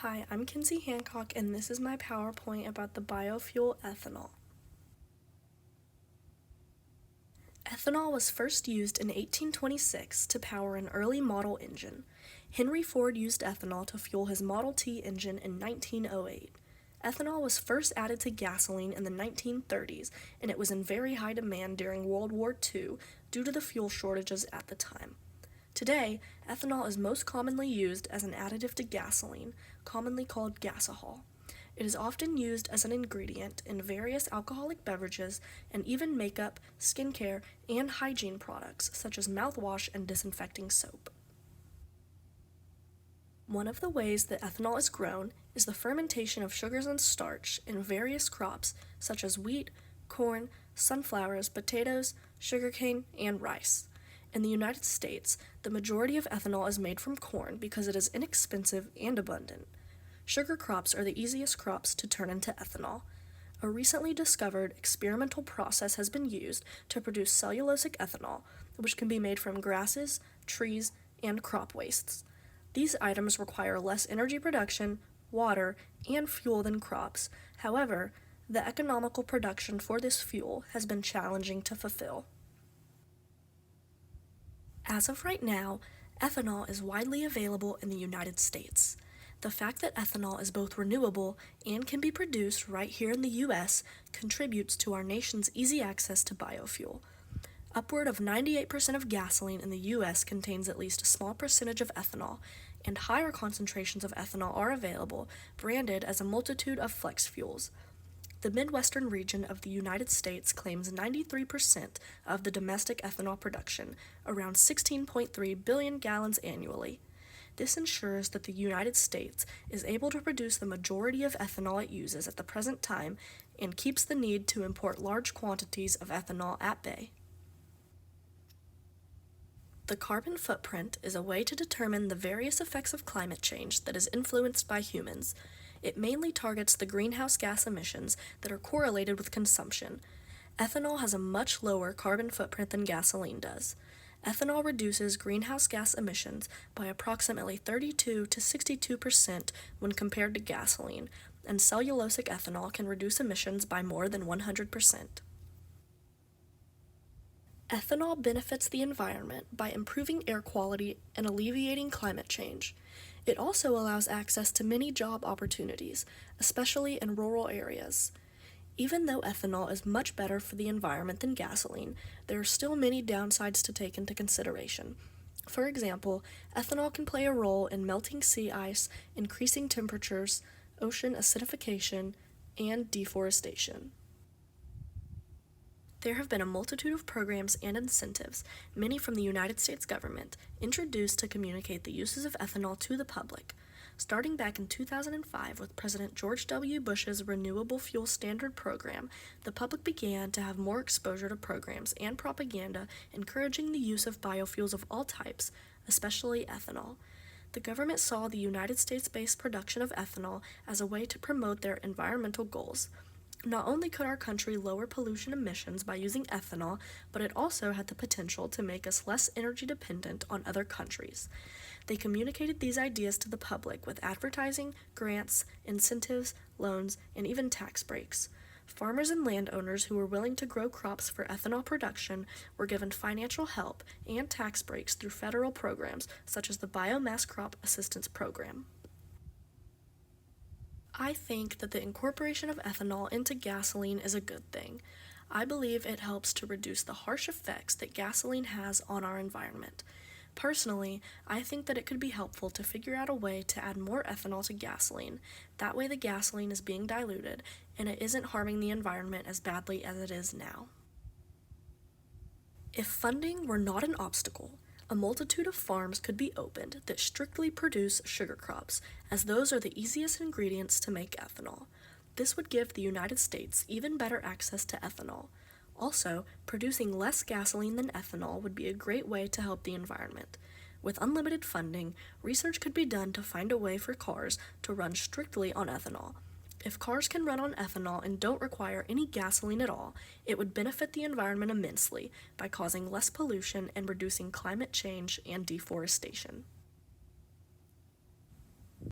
Hi, I'm Kinsey Hancock, and this is my PowerPoint about the biofuel ethanol. Ethanol was first used in 1826 to power an early model engine. Henry Ford used ethanol to fuel his Model T engine in 1908. Ethanol was first added to gasoline in the 1930s, and it was in very high demand during World War II due to the fuel shortages at the time. Today, ethanol is most commonly used as an additive to gasoline, commonly called gasohol. It is often used as an ingredient in various alcoholic beverages and even makeup, skincare, and hygiene products such as mouthwash and disinfecting soap. One of the ways that ethanol is grown is the fermentation of sugars and starch in various crops such as wheat, corn, sunflowers, potatoes, sugarcane, and rice. In the United States, the majority of ethanol is made from corn because it is inexpensive and abundant. Sugar crops are the easiest crops to turn into ethanol. A recently discovered experimental process has been used to produce cellulosic ethanol, which can be made from grasses, trees, and crop wastes. These items require less energy production, water, and fuel than crops. However, the economical production for this fuel has been challenging to fulfill. As of right now, ethanol is widely available in the United States. The fact that ethanol is both renewable and can be produced right here in the U.S. contributes to our nation's easy access to biofuel. Upward of 98% of gasoline in the U.S. contains at least a small percentage of ethanol, and higher concentrations of ethanol are available, branded as a multitude of flex fuels. The Midwestern region of the United States claims 93% of the domestic ethanol production, around 16.3 billion gallons annually. This ensures that the United States is able to produce the majority of ethanol it uses at the present time and keeps the need to import large quantities of ethanol at bay. The carbon footprint is a way to determine the various effects of climate change that is influenced by humans. It mainly targets the greenhouse gas emissions that are correlated with consumption. Ethanol has a much lower carbon footprint than gasoline does. Ethanol reduces greenhouse gas emissions by approximately 32 to 62% when compared to gasoline, and cellulosic ethanol can reduce emissions by more than 100%. Ethanol benefits the environment by improving air quality and alleviating climate change. It also allows access to many job opportunities, especially in rural areas. Even though ethanol is much better for the environment than gasoline, there are still many downsides to take into consideration. For example, ethanol can play a role in melting sea ice, increasing temperatures, ocean acidification, and deforestation. There have been a multitude of programs and incentives, many from the United States government, introduced to communicate the uses of ethanol to the public. Starting back in 2005 with President George W. Bush's Renewable Fuel Standard program, the public began to have more exposure to programs and propaganda encouraging the use of biofuels of all types, especially ethanol. The government saw the United States-based production of ethanol as a way to promote their environmental goals. Not only could our country lower pollution emissions by using ethanol, but it also had the potential to make us less energy dependent on other countries. They communicated these ideas to the public with advertising, grants, incentives, loans, and even tax breaks. Farmers and landowners who were willing to grow crops for ethanol production were given financial help and tax breaks through federal programs such as the Biomass Crop Assistance Program. I think that the incorporation of ethanol into gasoline is a good thing. I believe it helps to reduce the harsh effects that gasoline has on our environment. Personally, I think that it could be helpful to figure out a way to add more ethanol to gasoline. That way the gasoline is being diluted and it isn't harming the environment as badly as it is now. If funding were not an obstacle, a multitude of farms could be opened that strictly produce sugar crops, as those are the easiest ingredients to make ethanol. This would give the United States even better access to ethanol. Also, producing less gasoline than ethanol would be a great way to help the environment. With unlimited funding, research could be done to find a way for cars to run strictly on ethanol. If cars can run on ethanol and don't require any gasoline at all, it would benefit the environment immensely by causing less pollution and reducing climate change and deforestation.